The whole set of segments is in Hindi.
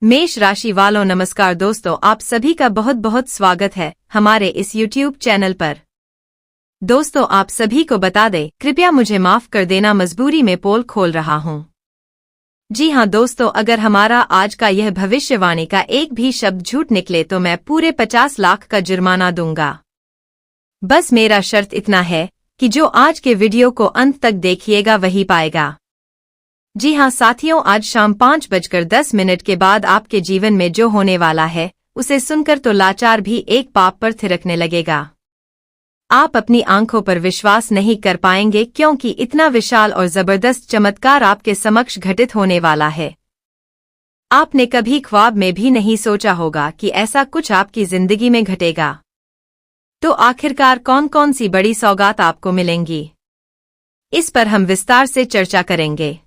मेष राशि वालों नमस्कार दोस्तों, आप सभी का बहुत बहुत स्वागत है हमारे इस YouTube चैनल पर। दोस्तों आप सभी को बता दें, कृपया मुझे माफ कर देना, मजबूरी में पोल खोल रहा हूं। जी हां दोस्तों, अगर हमारा आज का यह भविष्यवाणी का एक भी शब्द झूठ निकले तो मैं पूरे 50 लाख का जुर्माना दूंगा। बस मेरा शर्त इतना है कि जो आज के वीडियो को अंत तक देखिएगा वही पाएगा। जी हां साथियों, आज शाम 5:10 के बाद आपके जीवन में जो होने वाला है उसे सुनकर तो लाचार भी एक पाप पर थिरकने लगेगा। आप अपनी आंखों पर विश्वास नहीं कर पाएंगे क्योंकि इतना विशाल और जबरदस्त चमत्कार आपके समक्ष घटित होने वाला है। आपने कभी ख्वाब में भी नहीं सोचा होगा कि ऐसा कुछ आपकी जिंदगी में घटेगा। तो आखिरकार कौन कौन सी बड़ी सौगात आपको मिलेंगी, इस पर हम विस्तार से चर्चा करेंगे।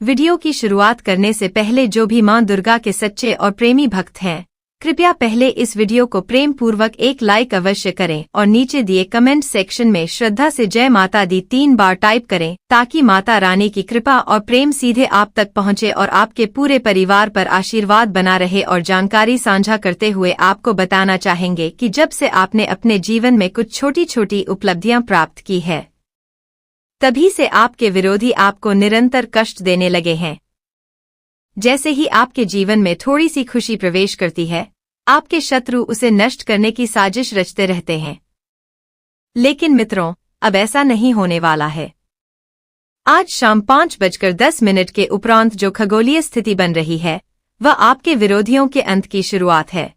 वीडियो की शुरुआत करने से पहले जो भी मां दुर्गा के सच्चे और प्रेमी भक्त हैं, कृपया पहले इस वीडियो को प्रेम पूर्वक एक लाइक अवश्य करें और नीचे दिए कमेंट सेक्शन में श्रद्धा से जय माता दी 3 बार टाइप करें ताकि माता रानी की कृपा और प्रेम सीधे आप तक पहुंचे और आपके पूरे परिवार पर आशीर्वाद बना रहे। और जानकारी साझा करते हुए आपको बताना चाहेंगे कि जब से आपने अपने जीवन में कुछ छोटी छोटी उपलब्धियां प्राप्त की है, तभी से आपके विरोधी आपको निरंतर कष्ट देने लगे हैं। जैसे ही आपके जीवन में थोड़ी सी खुशी प्रवेश करती है, आपके शत्रु उसे नष्ट करने की साजिश रचते रहते हैं। लेकिन मित्रों, अब ऐसा नहीं होने वाला है। आज शाम 5:10 के उपरांत जो खगोलीय स्थिति बन रही है वह आपके विरोधियों के अंत की शुरुआत है।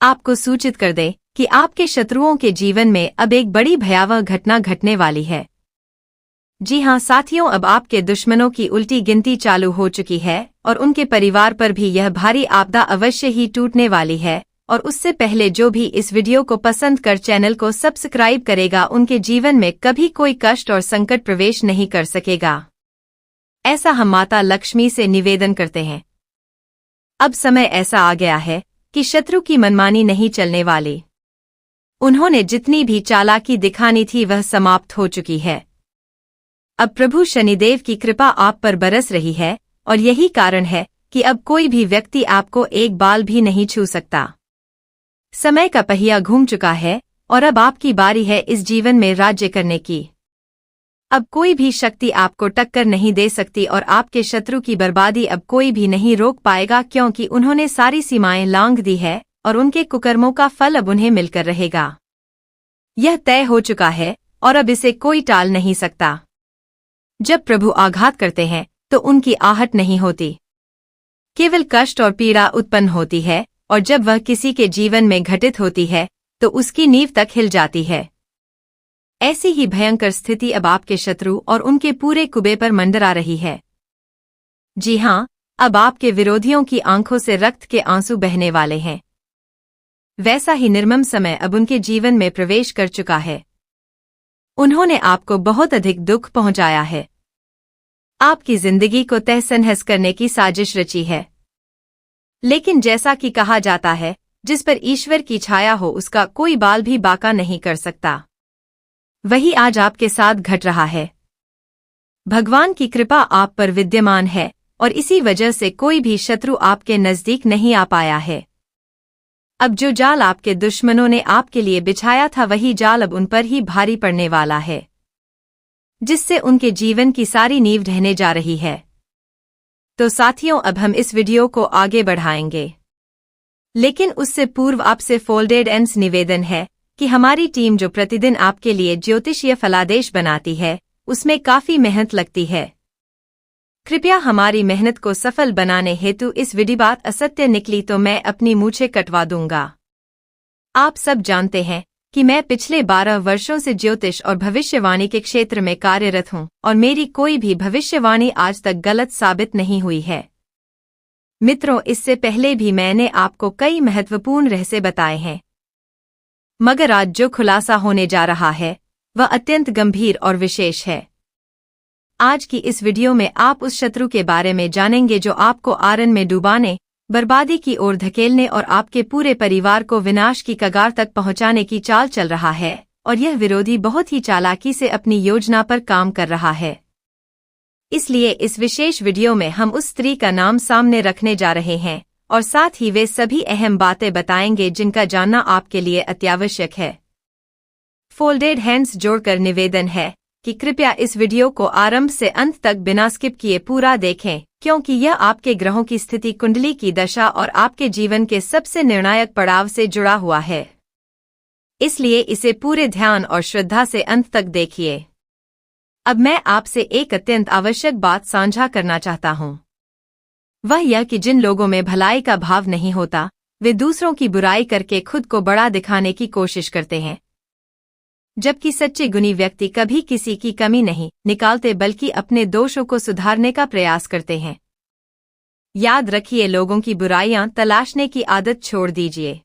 आपको सूचित कर दें कि आपके शत्रुओं के जीवन में अब एक बड़ी भयावह घटना घटने वाली है। जी हां साथियों, अब आपके दुश्मनों की उल्टी गिनती चालू हो चुकी है और उनके परिवार पर भी यह भारी आपदा अवश्य ही टूटने वाली है। और उससे पहले जो भी इस वीडियो को पसंद कर चैनल को सब्सक्राइब करेगा, उनके जीवन में कभी कोई कष्ट और संकट प्रवेश नहीं कर सकेगा। ऐसा हम माता लक्ष्मी से निवेदन करते हैं। अब समय ऐसा आ गया है कि शत्रु की मनमानी नहीं चलने वाली। उन्होंने जितनी भी चालाकी दिखानी थी वह समाप्त हो चुकी है। अब प्रभु शनिदेव की कृपा आप पर बरस रही है और यही कारण है कि अब कोई भी व्यक्ति आपको एक बाल भी नहीं छू सकता। समय का पहिया घूम चुका है और अब आपकी बारी है इस जीवन में राज्य करने की। अब कोई भी शक्ति आपको टक्कर नहीं दे सकती और आपके शत्रु की बर्बादी अब कोई भी नहीं रोक पाएगा, क्योंकि उन्होंने सारी सीमाएं लांघ दी है और उनके कुकर्मों का फल अब उन्हें मिलकर रहेगा। यह तय हो चुका है और अब इसे कोई टाल नहीं सकता। जब प्रभु आघात करते हैं तो उनकी आहट नहीं होती, केवल कष्ट और पीड़ा उत्पन्न होती है। और जब वह किसी के जीवन में घटित होती है तो उसकी नींव तक हिल जाती है। ऐसी ही भयंकर स्थिति अब आपके शत्रु और उनके पूरे कुबे पर मंडरा रही है। जी हां, अब आपके विरोधियों की आंखों से रक्त के आंसू बहने वाले हैं। वैसा ही निर्मम समय अब उनके जीवन में प्रवेश कर चुका है। उन्होंने आपको बहुत अधिक दुख पहुंचाया है, आपकी जिंदगी को तहस-नहस करने की साजिश रची है। लेकिन जैसा कि कहा जाता है, जिस पर ईश्वर की छाया हो उसका कोई बाल भी बांका नहीं कर सकता। वही आज आपके साथ घट रहा है। भगवान की कृपा आप पर विद्यमान है और इसी वजह से कोई भी शत्रु आपके नजदीक नहीं आ पाया है। अब जो जाल आपके दुश्मनों ने आपके लिए बिछाया था वही जाल अब उन पर ही भारी पड़ने वाला है, जिससे उनके जीवन की सारी नींव ढहने जा रही है। तो साथियों, अब हम इस वीडियो को आगे बढ़ाएंगे, लेकिन उससे पूर्व आपसे फोल्डेड एंड्स निवेदन है कि हमारी टीम जो प्रतिदिन आपके लिए ज्योतिषीय फलादेश बनाती है उसमें काफी मेहनत लगती है। कृपया हमारी मेहनत को सफल बनाने हेतु इस वीडियो बात असत्य निकली तो मैं अपनी मूछें कटवा दूंगा। आप सब जानते हैं कि मैं पिछले 12 वर्षों से ज्योतिष और भविष्यवाणी के क्षेत्र में कार्यरत हूं और मेरी कोई भी भविष्यवाणी आज तक गलत साबित नहीं हुई है। मित्रों, इससे पहले भी मैंने आपको कई महत्वपूर्ण रहस्य बताए हैं, मगर आज जो खुलासा होने जा रहा है वह अत्यंत गंभीर और विशेष है। आज की इस वीडियो में आप उस शत्रु के बारे में जानेंगे जो आपको आरन में डुबाने, बर्बादी की ओर धकेलने और आपके पूरे परिवार को विनाश की कगार तक पहुंचाने की चाल चल रहा है। और यह विरोधी बहुत ही चालाकी से अपनी योजना पर काम कर रहा है। इसलिए इस विशेष वीडियो में हम उस स्त्री का नाम सामने रखने जा रहे हैं और साथ ही वे सभी अहम बातें बताएंगे जिनका जानना आपके लिए अत्यावश्यक है। फोल्डेड हैंड्स जोड़कर निवेदन है कि कृपया इस वीडियो को आरंभ से अंत तक बिना स्किप किए पूरा देखें, क्योंकि यह आपके ग्रहों की स्थिति, कुंडली की दशा और आपके जीवन के सबसे निर्णायक पड़ाव से जुड़ा हुआ है। इसलिए इसे पूरे ध्यान और श्रद्धा से अंत तक देखिए। अब मैं आपसे एक अत्यंत आवश्यक बात साझा करना चाहता हूं। वह यह कि जिन लोगों में भलाई का भाव नहीं होता, वे दूसरों की बुराई करके खुद को बड़ा दिखाने की कोशिश करते हैं, जबकि सच्चे गुणी व्यक्ति कभी किसी की कमी नहीं निकालते बल्कि अपने दोषों को सुधारने का प्रयास करते हैं। याद रखिए, लोगों की बुराइयां तलाशने की आदत छोड़ दीजिए।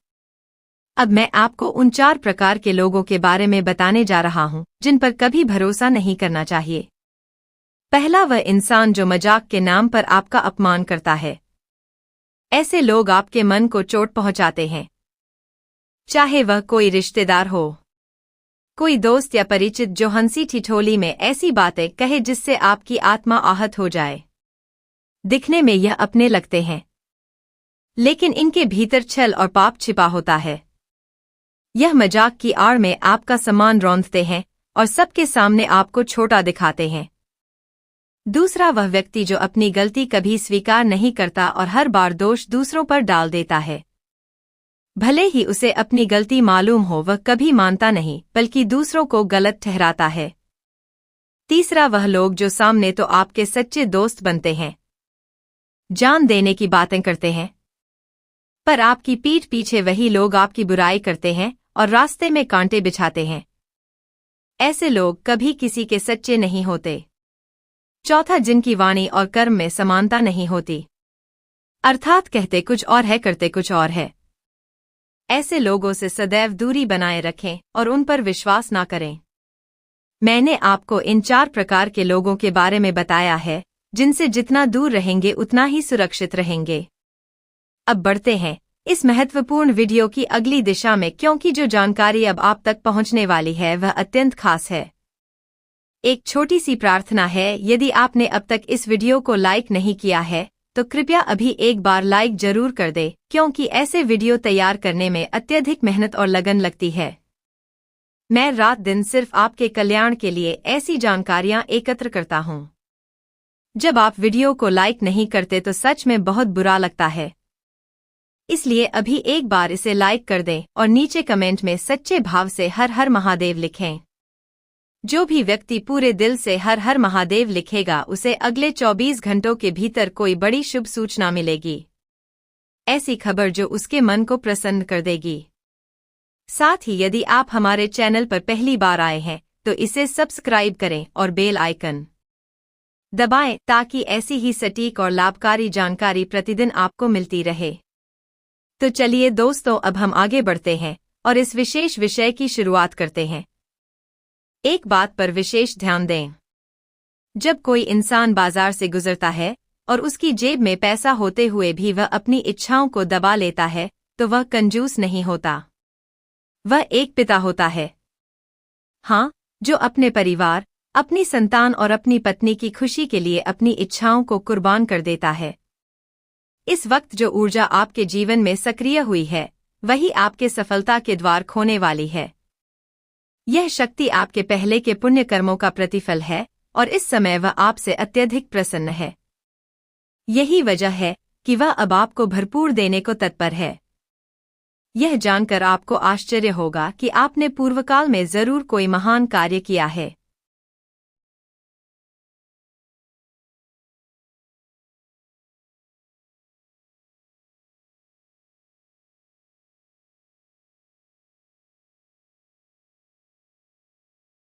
अब मैं आपको उन 4 प्रकार के लोगों के बारे में बताने जा रहा हूं जिन पर कभी भरोसा नहीं करना चाहिए। पहला, वह इंसान जो मजाक के नाम पर आपका अपमान करता है। ऐसे लोग आपके मन को चोट पहुंचाते हैं, चाहे वह कोई रिश्तेदार हो, कोई दोस्त या परिचित जो हंसी ठिठोली में ऐसी बातें कहे जिससे आपकी आत्मा आहत हो जाए। दिखने में यह अपने लगते हैं, लेकिन इनके भीतर छल और पाप छिपा होता है। यह मजाक की आड़ में आपका सम्मान रौंदते हैं और सबके सामने आपको छोटा दिखाते हैं। दूसरा, वह व्यक्ति जो अपनी गलती कभी स्वीकार नहीं करता और हर बार दोष दूसरों पर डाल देता है। भले ही उसे अपनी गलती मालूम हो, वह कभी मानता नहीं बल्कि दूसरों को गलत ठहराता है। तीसरा, वह लोग जो सामने तो आपके सच्चे दोस्त बनते हैं, जान देने की बातें करते हैं, पर आपकी पीठ पीछे वही लोग आपकी बुराई करते हैं और रास्ते में कांटे बिछाते हैं। ऐसे लोग कभी किसी के सच्चे नहीं होते। चौथा, जिनकी वाणी और कर्म में समानता नहीं होती, अर्थात कहते कुछ और है, करते कुछ और है। ऐसे लोगों से सदैव दूरी बनाए रखें और उन पर विश्वास ना करें। मैंने आपको इन 4 प्रकार के लोगों के बारे में बताया है, जिनसे जितना दूर रहेंगे उतना ही सुरक्षित रहेंगे। अब बढ़ते हैं इस महत्वपूर्ण वीडियो की अगली दिशा में, क्योंकि जो जानकारी अब आप तक पहुंचने वाली है वह अत्यंत खास है। एक छोटी सी प्रार्थना है, यदि आपने अब तक इस वीडियो को लाइक नहीं किया है तो कृपया अभी एक बार लाइक जरूर कर दे, क्योंकि ऐसे वीडियो तैयार करने में अत्यधिक मेहनत और लगन लगती है। मैं रात दिन सिर्फ आपके कल्याण के लिए ऐसी जानकारियां एकत्र करता हूं। जब आप वीडियो को लाइक नहीं करते तो सच में बहुत बुरा लगता है। इसलिए अभी एक बार इसे लाइक कर दें और नीचे कमेंट में सच्चे भाव से हर हर महादेव लिखें। जो भी व्यक्ति पूरे दिल से हर हर महादेव लिखेगा उसे अगले 24 घंटों के भीतर कोई बड़ी शुभ सूचना मिलेगी, ऐसी खबर जो उसके मन को प्रसन्न कर देगी। साथ ही यदि आप हमारे चैनल पर पहली बार आए हैं तो इसे सब्सक्राइब करें और बेल आइकन दबाएं ताकि ऐसी ही सटीक और लाभकारी जानकारी प्रतिदिन आपको मिलती रहे। तो चलिए दोस्तों, अब हम आगे बढ़ते हैं और इस विशेष विषय की शुरुआत करते हैं। एक बात पर विशेष ध्यान दें। जब कोई इंसान बाजार से गुजरता है और उसकी जेब में पैसा होते हुए भी वह अपनी इच्छाओं को दबा लेता है तो वह कंजूस नहीं होता, वह एक पिता होता है। हाँ, जो अपने परिवार, अपनी संतान और अपनी पत्नी की खुशी के लिए अपनी इच्छाओं को कुर्बान कर देता है। इस वक्त जो ऊर्जा आपके जीवन में सक्रिय हुई है वही आपके सफलता के द्वार खोने वाली है। यह शक्ति आपके पहले के पुण्य कर्मों का प्रतिफल है और इस समय वह आपसे अत्यधिक प्रसन्न है। यही वजह है कि वह अब आपको भरपूर देने को तत्पर है। यह जानकर आपको आश्चर्य होगा कि आपने पूर्वकाल में जरूर कोई महान कार्य किया है।